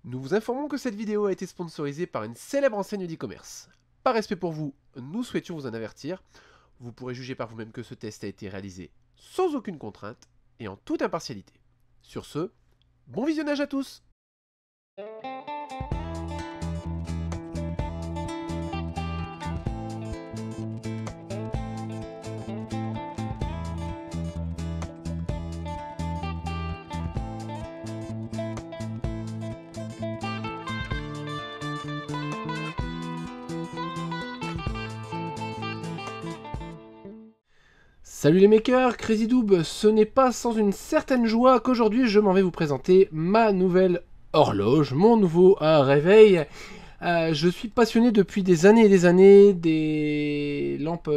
Nous vous informons que cette vidéo a été sponsorisée par une célèbre enseigne d'e-commerce. Par respect pour vous, nous souhaitions vous en avertir. Vous pourrez juger par vous-même que ce test a été réalisé sans aucune contrainte et en toute impartialité. Sur ce, bon visionnage à tous! Salut les makers, CrazyDoob, ce n'est pas sans une certaine joie qu'aujourd'hui je m'en vais vous présenter ma nouvelle horloge, mon nouveau réveil. Je suis passionné depuis des années et des années des lampes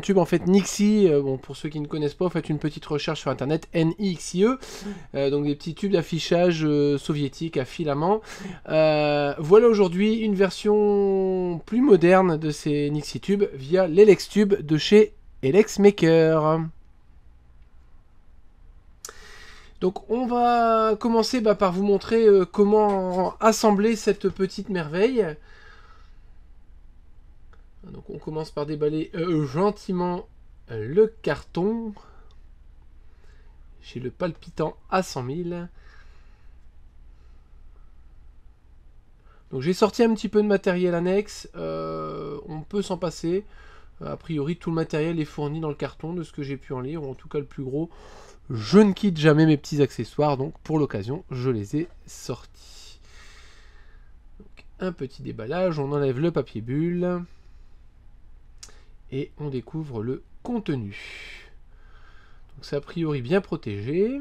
tubes en fait Nixie. Bon, pour ceux qui ne connaissent pas, faites une petite recherche sur internet, NIXIE, donc des petits tubes d'affichage soviétiques à filament. Voilà aujourd'hui une version plus moderne de ces Nixie tubes via l'Elex-Tube de chez Elex Maker. Donc on va commencer par vous montrer comment assembler cette petite merveille. Donc on commence par déballer gentiment le carton. J'ai le palpitant à 100 000. Donc j'ai sorti un petit peu de matériel annexe. On peut s'en passer. A priori, tout le matériel est fourni dans le carton de ce que j'ai pu en lire, ou en tout cas le plus gros. Je ne quitte jamais mes petits accessoires, donc pour l'occasion, je les ai sortis. Donc, un petit déballage, on enlève le papier bulle et on découvre le contenu. Donc c'est a priori bien protégé.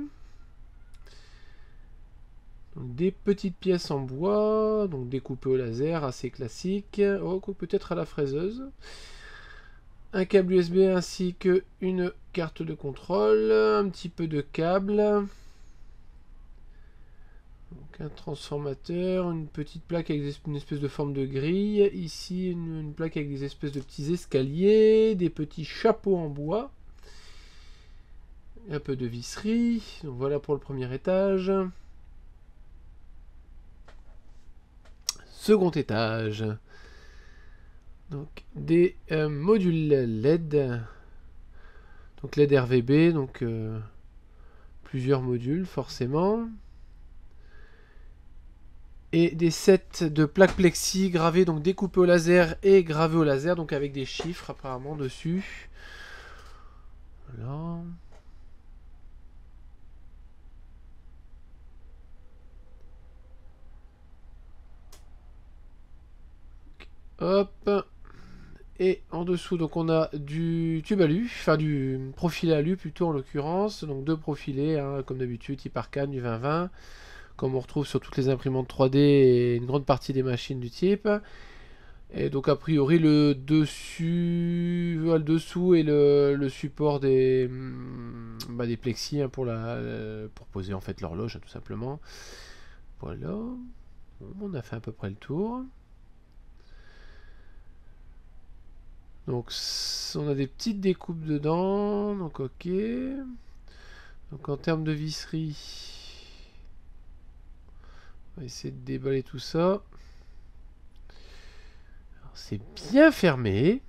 Donc, des petites pièces en bois, donc découpées au laser, assez classique. Oh, peut-être à la fraiseuse. Un câble USB ainsi que une carte de contrôle, un petit peu de câble, donc un transformateur, une petite plaque avec une espèce de forme de grille, ici une plaque avec des espèces de petits escaliers, des petits chapeaux en bois, un peu de visserie. Donc voilà pour le premier étage. Second étage. Donc des modules LED, donc LED RVB, donc plusieurs modules forcément, et des sets de plaques plexi gravées, donc découpées au laser et gravées au laser, donc avec des chiffres apparemment dessus. Voilà. Hop. Et en dessous, donc on a du tube alu, enfin du profilé alu plutôt en l'occurrence, donc deux profilés, hein, comme d'habitude, type Arcane du 2020, comme on retrouve sur toutes les imprimantes 3D et une grande partie des machines du type. Et donc a priori le dessous et le support des plexis, hein, pour poser en fait l'horloge, hein, tout simplement. Voilà, on a fait à peu près le tour. Donc on a des petites découpes dedans, donc ok. Donc en termes de visserie, on va essayer de déballer tout ça. C'est bien fermé.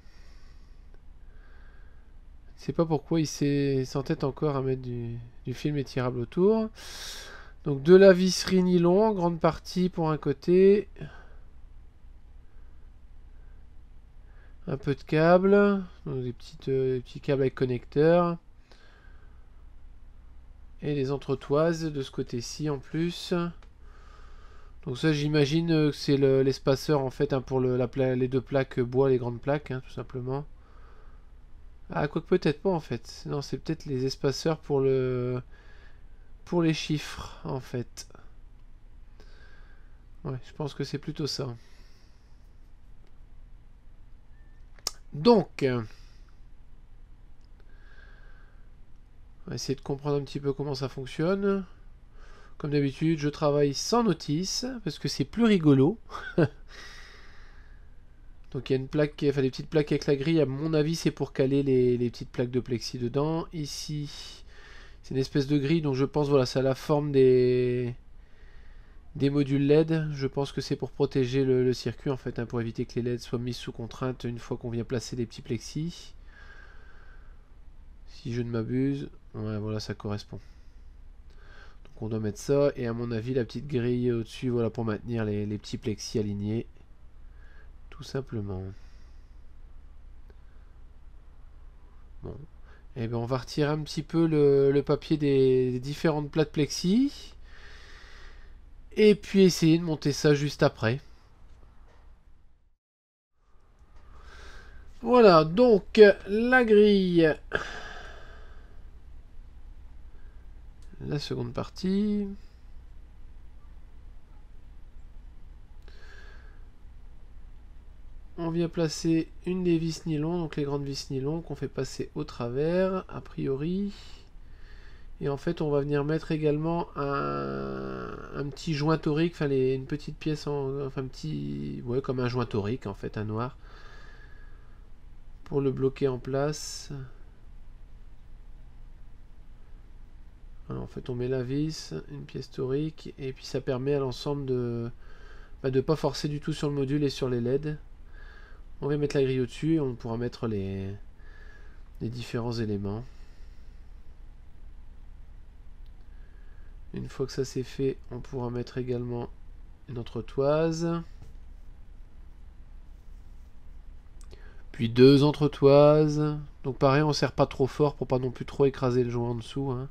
Je ne sais pas pourquoi il s'entête encore à mettre du film étirable autour. Donc de la visserie nylon en grande partie pour un côté. Un peu de câble, donc des petits câbles avec connecteurs. Et les entretoises de ce côté-ci en plus. Donc ça j'imagine que c'est l'espaceur en fait, hein, pour les deux plaques bois, les grandes plaques, hein, tout simplement. Ah, quoique peut-être pas en fait. Non, c'est peut-être les espaceurs pour les chiffres en fait. Ouais, je pense que c'est plutôt ça. Donc, on va essayer de comprendre un petit peu comment ça fonctionne. Comme d'habitude, je travaille sans notice, parce que c'est plus rigolo. Donc il y a une plaque, enfin des petites plaques avec la grille, à mon avis c'est pour caler les petites plaques de plexi dedans. Ici, c'est une espèce de grille, donc je pense, voilà, ça a la forme des Des modules LED, je pense que c'est pour protéger le circuit en fait, hein, pour éviter que les LED soient mis sous contrainte une fois qu'on vient placer des petits plexis. Si je ne m'abuse, ouais voilà ça correspond. Donc on doit mettre ça, et à mon avis la petite grille au-dessus, voilà pour maintenir les petits plexis alignés. Tout simplement. Bon. Et bien on va retirer un petit peu le papier des différentes plates plexi. Et puis essayer de monter ça juste après. Voilà, donc la grille. La seconde partie. On vient placer une des vis nylon, donc les grandes vis nylon qu'on fait passer au travers, a priori. Et en fait, on va venir mettre également un petit joint torique, enfin une petite pièce, enfin un petit, ouais, comme un joint torique en fait, un noir, pour le bloquer en place. Alors, en fait, on met la vis, une pièce torique, et puis ça permet à l'ensemble de ne pas forcer du tout sur le module et sur les LED. On va mettre la grille au-dessus et on pourra mettre les différents éléments. Une fois que ça c'est fait, on pourra mettre également une autre toise. Puis deux entretoises. Donc pareil, on ne serre pas trop fort pour pas non plus trop écraser le joint en dessous. Hein.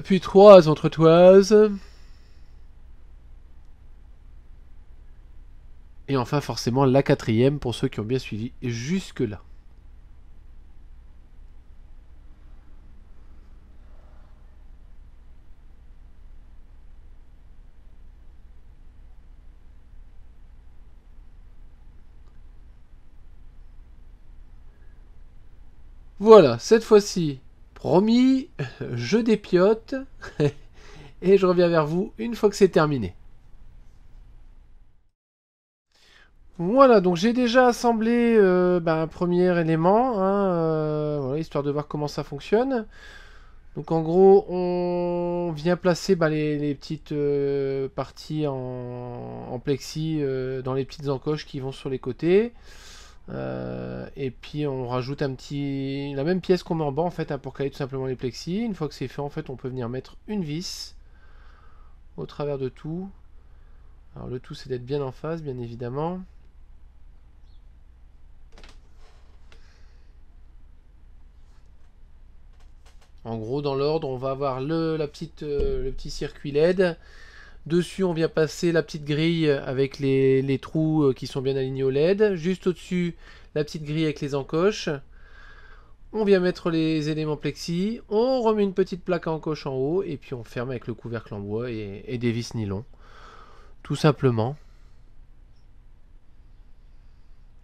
Puis trois entretoises. Et enfin forcément la quatrième pour ceux qui ont bien suivi jusque là. Voilà, cette fois-ci, promis, je dépiote et je reviens vers vous une fois que c'est terminé. Voilà, donc j'ai déjà assemblé un premier élément, hein, voilà, histoire de voir comment ça fonctionne. Donc en gros, on vient placer les petites parties en plexi dans les petites encoches qui vont sur les côtés. Et puis on rajoute la même pièce qu'on met en bas en fait, hein, pour caler tout simplement les plexis. Une fois que c'est fait, en fait, on peut venir mettre une vis au travers de tout. Alors le tout c'est d'être bien en face, bien évidemment. En gros, dans l'ordre, on va avoir le petit circuit LED. Dessus, on vient passer la petite grille avec les trous qui sont bien alignés au LED. Juste au-dessus, la petite grille avec les encoches. On vient mettre les éléments plexi. On remet une petite plaque à encoche en haut. Et puis on ferme avec le couvercle en bois et des vis nylon. Tout simplement.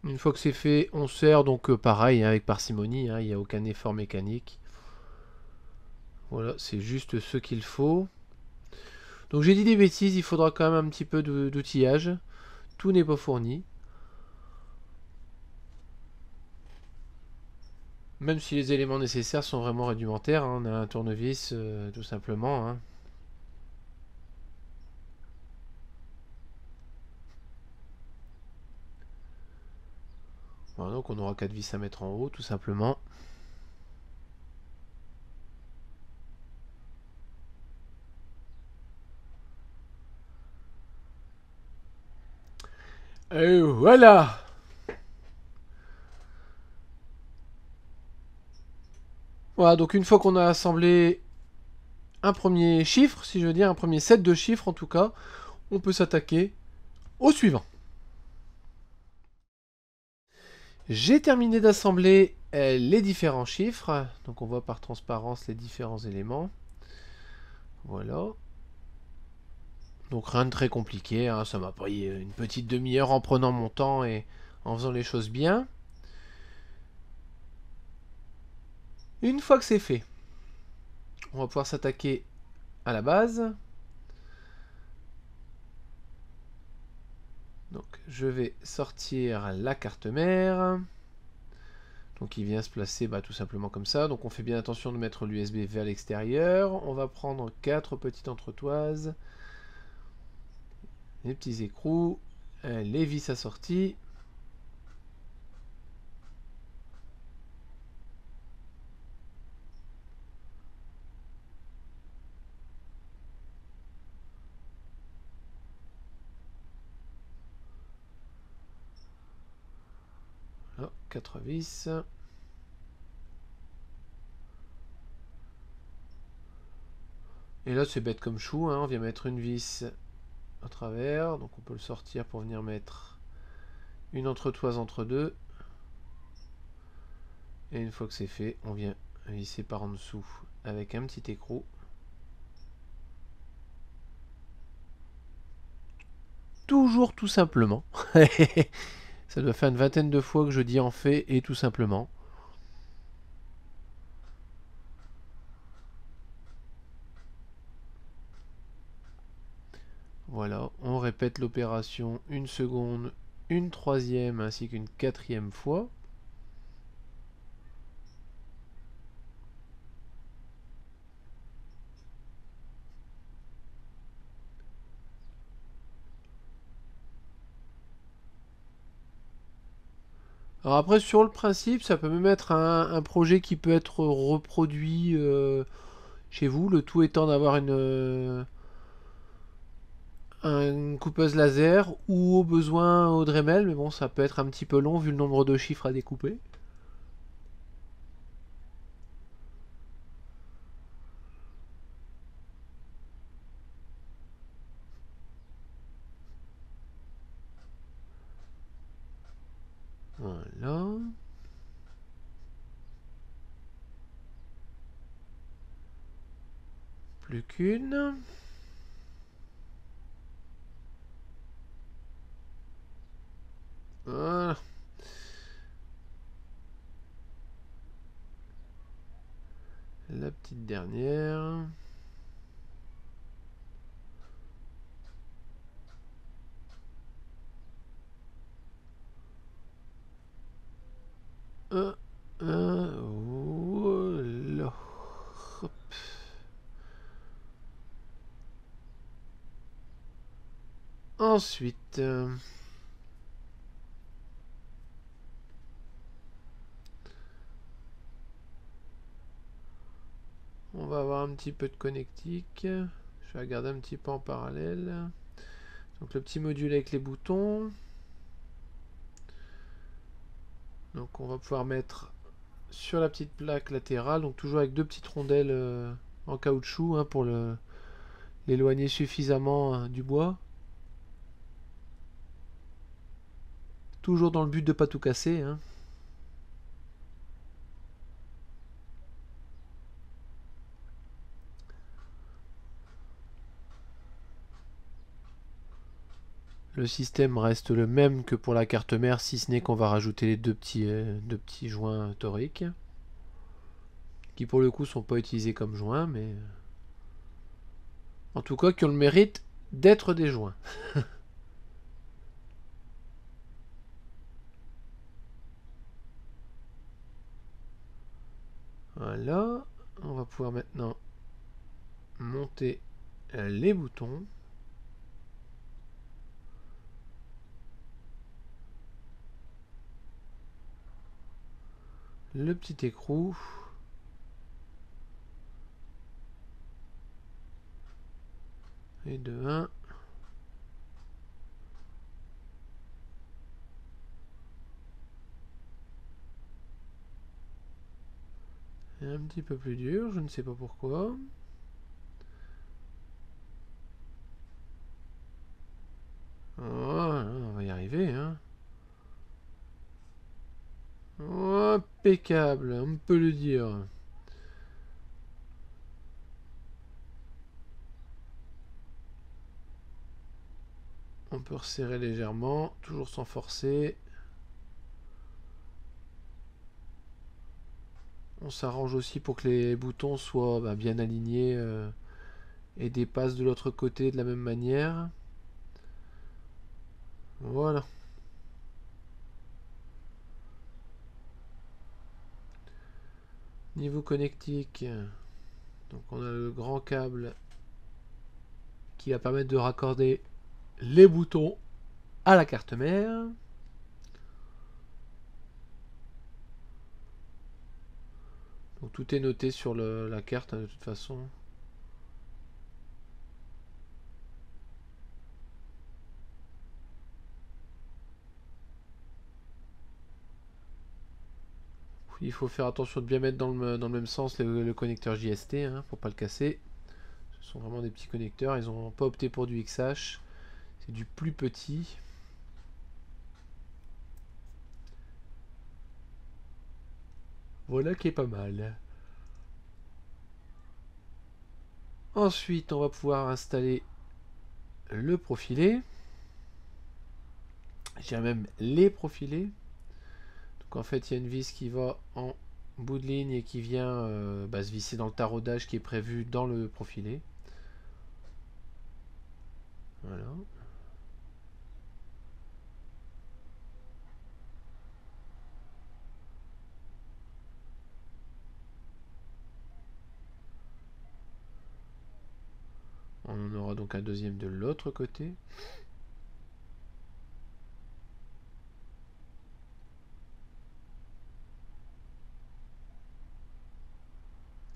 Une fois que c'est fait, on serre. Donc pareil, hein, avec parcimonie. Hein, il n'y a aucun effort mécanique. Voilà, c'est juste ce qu'il faut. Donc j'ai dit des bêtises, il faudra quand même un petit peu d'outillage. Tout n'est pas fourni. Même si les éléments nécessaires sont vraiment rudimentaires. Hein, on a un tournevis tout simplement. Hein. Voilà, donc on aura 4 vis à mettre en haut tout simplement. Et voilà. Voilà, donc une fois qu'on a assemblé un premier chiffre, si je veux dire, un premier set de chiffres en tout cas, on peut s'attaquer au suivant. J'ai terminé d'assembler les différents chiffres. Donc on voit par transparence les différents éléments. Voilà. Donc rien de très compliqué, hein, ça m'a pris une petite demi-heure en prenant mon temps et en faisant les choses bien. Une fois que c'est fait, on va pouvoir s'attaquer à la base. Donc je vais sortir la carte mère. Donc il vient se placer tout simplement comme ça. Donc on fait bien attention de mettre l'USB vers l'extérieur. On va prendre 4 petites entretoises, les petits écrous, les vis assorties. Oh, 4 vis. Et là c'est bête comme chou, hein. On vient mettre une vis à travers. Donc on peut le sortir pour venir mettre une entretoise entre deux. Et une fois que c'est fait, on vient visser par en dessous avec un petit écrou. Toujours tout simplement. Ça doit faire une vingtaine de fois que je dis en fait et tout simplement. Voilà, on répète l'opération une seconde, une troisième ainsi qu'une quatrième fois. Alors après, sur le principe, ça peut même être un projet qui peut être reproduit chez vous, le tout étant d'avoir une coupeuse laser ou au besoin au Dremel, mais bon, ça peut être un petit peu long vu le nombre de chiffres à découper. Voilà. Plus qu'une. Voilà. La petite dernière. Voilà. Hop. Ensuite, on va avoir un petit peu de connectique. Je vais regarder un petit peu en parallèle. Donc le petit module avec les boutons. Donc on va pouvoir mettre sur la petite plaque latérale, donc toujours avec deux petites rondelles en caoutchouc hein, pour l'éloigner suffisamment du bois. Toujours dans le but de ne pas tout casser. Hein. Le système reste le même que pour la carte mère, si ce n'est qu'on va rajouter les deux petits joints toriques, qui pour le coup sont pas utilisés comme joints, mais en tout cas qui ont le mérite d'être des joints. Voilà, on va pouvoir maintenant monter les boutons. Le petit écrou. Et de 1. Et un petit peu plus dur, je ne sais pas pourquoi. Voilà, on va y arriver. Hein. Oh, impeccable, on peut le dire. On peut resserrer légèrement, toujours sans forcer. On s'arrange aussi pour que les boutons soient bien alignés et dépassent de l'autre côté de la même manière. Voilà. Niveau connectique, donc on a le grand câble qui va permettre de raccorder les boutons à la carte mère. Donc tout est noté sur la carte de toute façon. Il faut faire attention de bien mettre dans le même sens le connecteur JST, hein, pour pas le casser. Ce sont vraiment des petits connecteurs, ils n'ont pas opté pour du XH. C'est du plus petit. Voilà qui est pas mal. Ensuite, on va pouvoir installer le profilé. J'ai même les profilés. Donc en fait, il y a une vis qui va en bout de ligne et qui vient se visser dans le taraudage qui est prévu dans le profilé. Voilà. On en aura donc un deuxième de l'autre côté.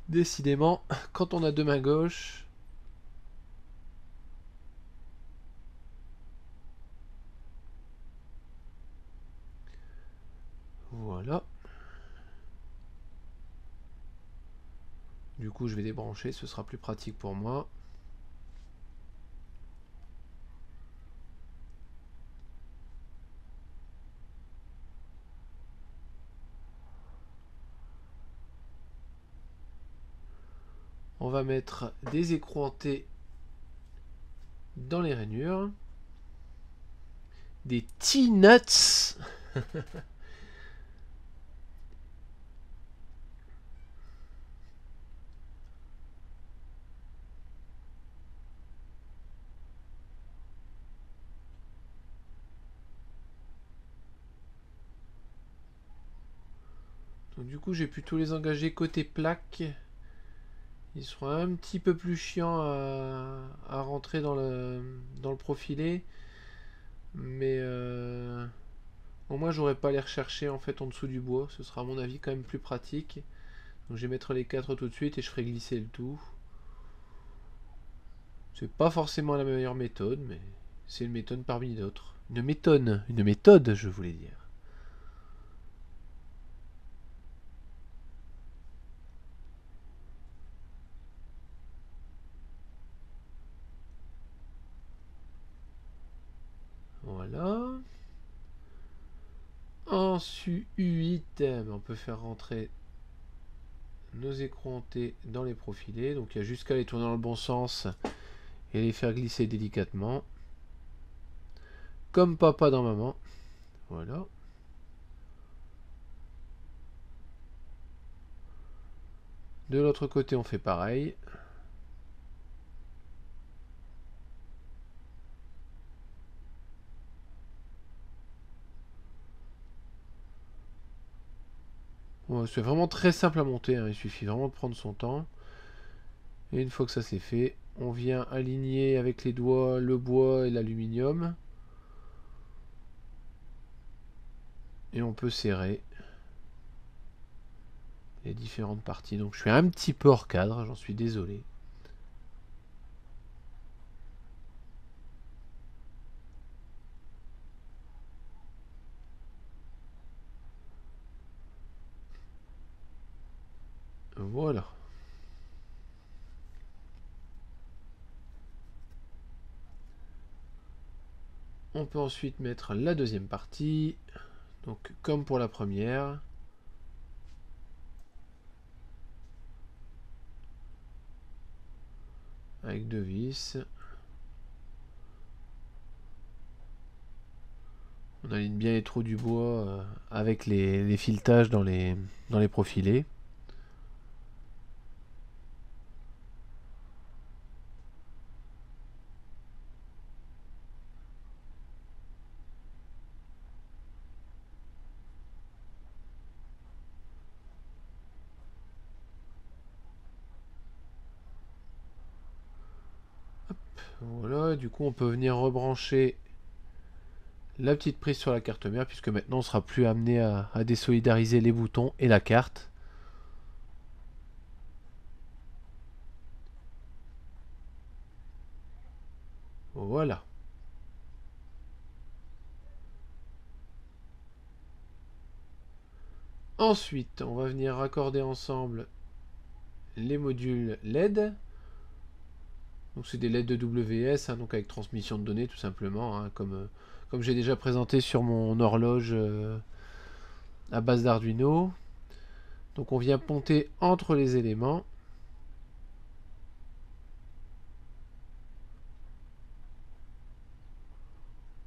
Décidément, quand on a deux mains gauches, voilà. Du coup, je vais débrancher, ce sera plus pratique pour moi. On va mettre des écrous hantés dans les rainures. Des T-nuts. Donc du coup, j'ai pu tous les engager côté plaque. Ils seront un petit peu plus chiants à rentrer dans le profilé. Mais au moins, j'aurais pas à les rechercher en fait en dessous du bois. Ce sera à mon avis quand même plus pratique. Donc je vais mettre les 4 tout de suite et je ferai glisser le tout. C'est pas forcément la meilleure méthode, mais c'est une méthode parmi d'autres. Une méthode, je voulais dire. Voilà. En SU8, on peut faire rentrer nos écrous hantés dans les profilés. Donc il y a juste qu'à les tourner dans le bon sens et les faire glisser délicatement. Comme papa dans maman. Voilà. De l'autre côté, on fait pareil. Bon, c'est vraiment très simple à monter, hein. Il suffit vraiment de prendre son temps. Et une fois que ça c'est fait, on vient aligner avec les doigts le bois et l'aluminium. Et on peut serrer les différentes parties. Donc je suis un petit peu hors cadre, j'en suis désolé. Voilà. On peut ensuite mettre la deuxième partie. Donc comme pour la première. Avec deux vis. On aligne bien les trous du bois avec les filetages dans les profilés. Voilà, du coup on peut venir rebrancher la petite prise sur la carte mère, puisque maintenant on sera plus amené à désolidariser les boutons et la carte. Voilà. Ensuite, on va venir raccorder ensemble les modules LED. Donc c'est des LED de WS, hein, donc avec transmission de données tout simplement, hein, comme j'ai déjà présenté sur mon horloge à base d'Arduino. Donc on vient ponter entre les éléments.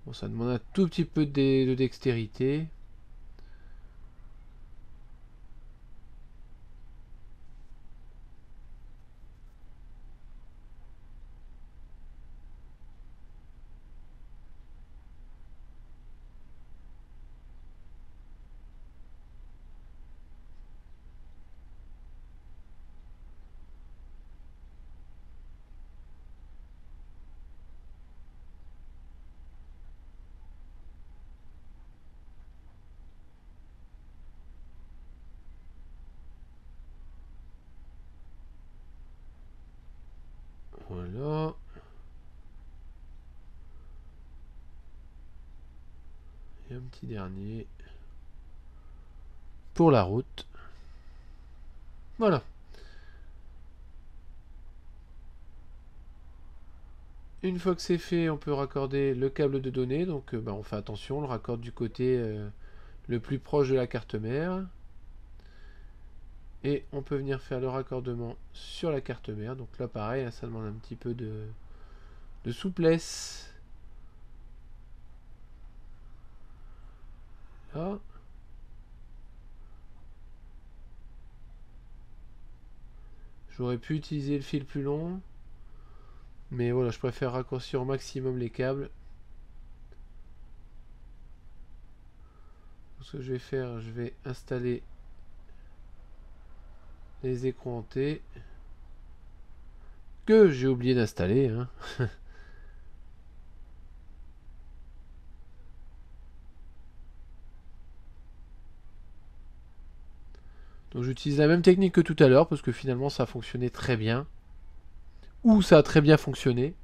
Bon, ça demande un tout petit peu de dextérité. Voilà. Et un petit dernier pour la route. Voilà. Une fois que c'est fait, on peut raccorder le câble de données. Donc on fait attention, on le raccorde du côté le plus proche de la carte mère. Et on peut venir faire le raccordement sur la carte mère. Donc là pareil, ça demande un petit peu de souplesse. Là. J'aurais pu utiliser le fil plus long. Mais voilà, je préfère raccourcir au maximum les câbles. Ce que je vais faire, je vais installer les écrans en T. Que j'ai oublié d'installer. Hein. Donc j'utilise la même technique que tout à l'heure parce que finalement ça a fonctionné très bien. Ou ça a très bien fonctionné.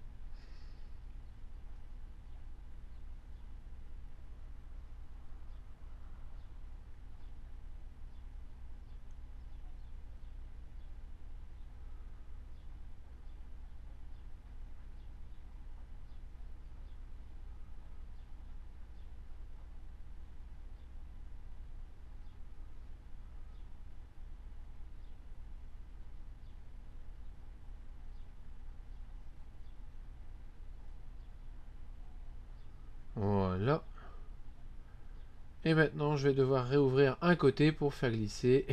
Voilà. Et maintenant je vais devoir réouvrir un côté pour faire glisser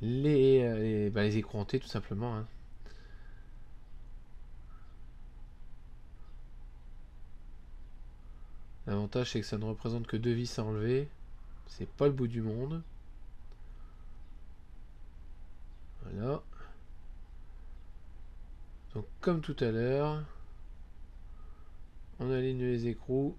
les écrans en T tout simplement. Hein. L'avantage c'est que ça ne représente que deux vis à enlever. C'est pas le bout du monde. Voilà. Donc comme tout à l'heure, on aligne les écrous.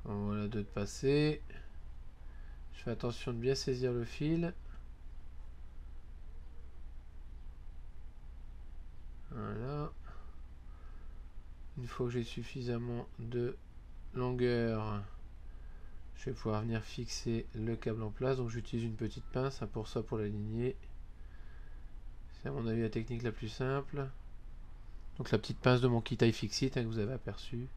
Voilà, deux de passer. Je fais attention de bien saisir le fil. Voilà. Une fois que j'ai suffisamment de longueur, je vais pouvoir venir fixer le câble en place. Donc j'utilise une petite pince pour ça, pour l'aligner. C'est à mon avis la technique la plus simple. Donc la petite pince de mon kit iFixit que vous avez aperçu.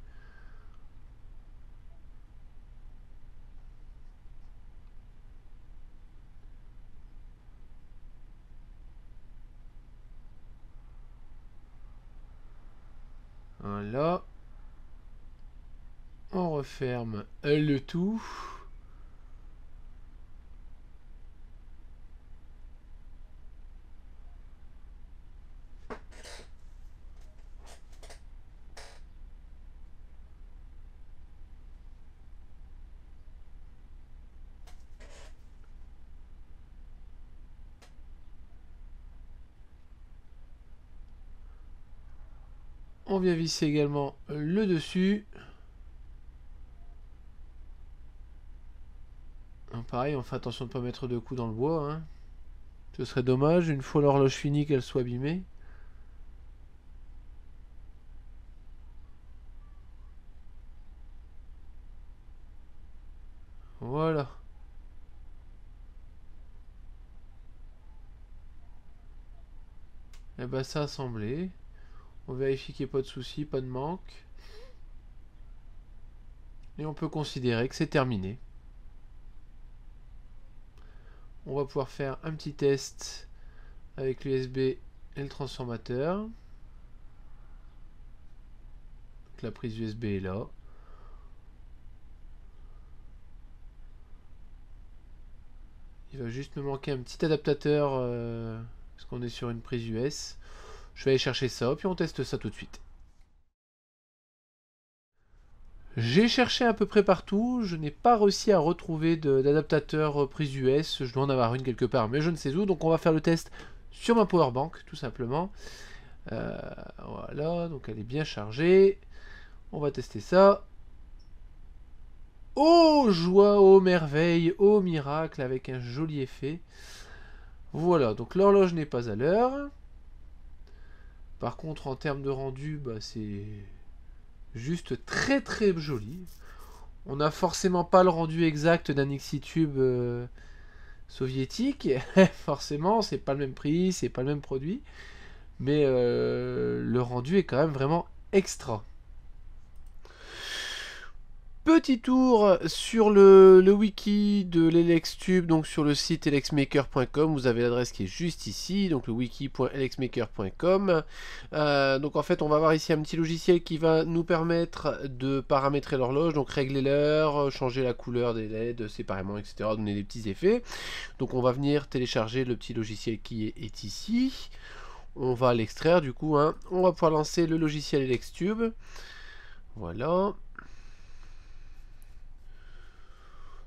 Voilà. On referme le tout. On vient visser également le dessus. Donc pareil, on fait attention de ne pas mettre de coups dans le bois. Hein. Ce serait dommage, une fois l'horloge finie, qu'elle soit abîmée. Voilà. Et ben c'est assemblé. On vérifie qu'il n'y ait pas de soucis, pas de manque. Et on peut considérer que c'est terminé. On va pouvoir faire un petit test avec l'USB et le transformateur. Donc la prise USB est là. Il va juste me manquer un petit adaptateur parce qu'on est sur une prise US. Je vais aller chercher ça, puis on teste ça tout de suite. J'ai cherché à peu près partout, je n'ai pas réussi à retrouver d'adaptateur prise US, je dois en avoir une quelque part, mais je ne sais où, donc on va faire le test sur ma powerbank, tout simplement. Voilà, donc elle est bien chargée. On va tester ça. Oh joie, oh merveille, oh miracle, avec un joli effet. Voilà, donc l'horloge n'est pas à l'heure. Par contre, en termes de rendu, bah, c'est juste très très joli. On n'a forcément pas le rendu exact d'un Nixitube soviétique. Forcément, c'est pas le même prix, c'est pas le même produit. Mais le rendu est quand même vraiment extra. Petit tour sur le wiki de l'Elextube, donc sur le site elexmaker.com, vous avez l'adresse qui est juste ici, donc le wiki.elexmaker.com. Donc en fait on va avoir ici un petit logiciel qui va nous permettre de paramétrer l'horloge, donc régler l'heure, changer la couleur des LED séparément, etc., donner des petits effets. Donc on va venir télécharger le petit logiciel qui est ici. On va l'extraire du coup, hein. On va pouvoir lancer le logiciel Elextube. Voilà.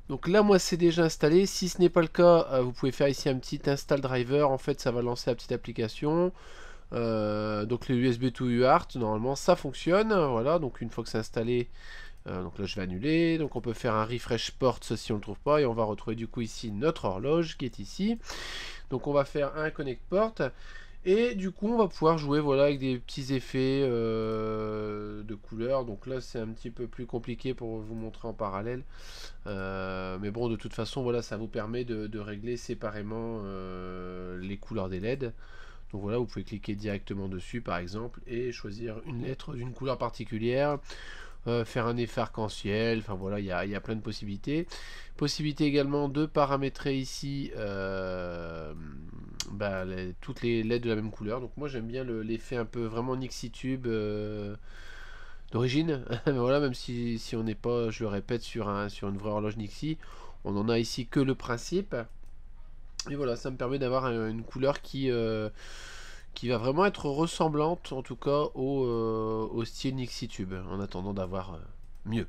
Donc là, moi, c'est déjà installé. Si ce n'est pas le cas, vous pouvez faire ici un petit install driver. En fait, ça va lancer la petite application. Donc les USB to UART, normalement, ça fonctionne. Voilà, donc une fois que c'est installé, donc là, je vais annuler. Donc on peut faire un refresh port si on ne le trouve pas. Et on va retrouver du coup ici notre horloge qui est ici. Donc on va faire un connect port. Et du coup, on va pouvoir jouer voilà, avec des petits effets de couleurs. Donc là, c'est un petit peu plus compliqué pour vous montrer en parallèle. Mais bon, de toute façon, voilà, ça vous permet de régler séparément les couleurs des LED. Donc voilà, vous pouvez cliquer directement dessus, par exemple, et choisir une lettre d'une couleur particulière. Faire un effet arc-en-ciel, enfin voilà, il y a plein de possibilités. Possibilité également de paramétrer ici toutes les LED de la même couleur. Donc moi j'aime bien l'effet un peu vraiment Nixitube d'origine. Voilà, même si on n'est pas, je le répète, sur une vraie horloge Nixie, on en a ici que le principe. Et voilà, ça me permet d'avoir une couleur qui va vraiment être ressemblante, en tout cas, au style Nixitube, en attendant d'avoir mieux.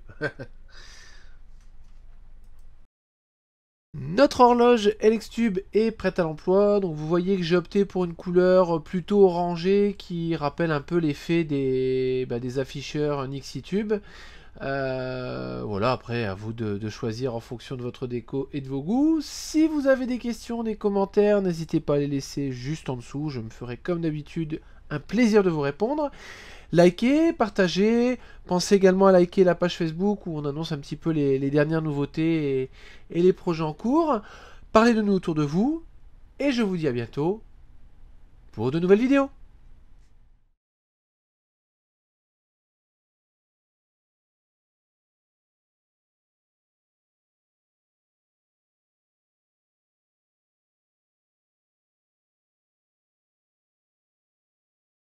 Notre horloge Elextube est prête à l'emploi, donc vous voyez que j'ai opté pour une couleur plutôt orangée qui rappelle un peu l'effet des afficheurs Nixitube. Voilà, après à vous de choisir en fonction de votre déco et de vos goûts. Si vous avez des questions, des commentaires, n'hésitez pas à les laisser juste en dessous, je me ferai comme d'habitude un plaisir de vous répondre. Likez, partagez, pensez également à liker la page Facebook où on annonce un petit peu les dernières nouveautés et les projets en cours. Parlez de nous autour de vous, et je vous dis à bientôt pour de nouvelles vidéos.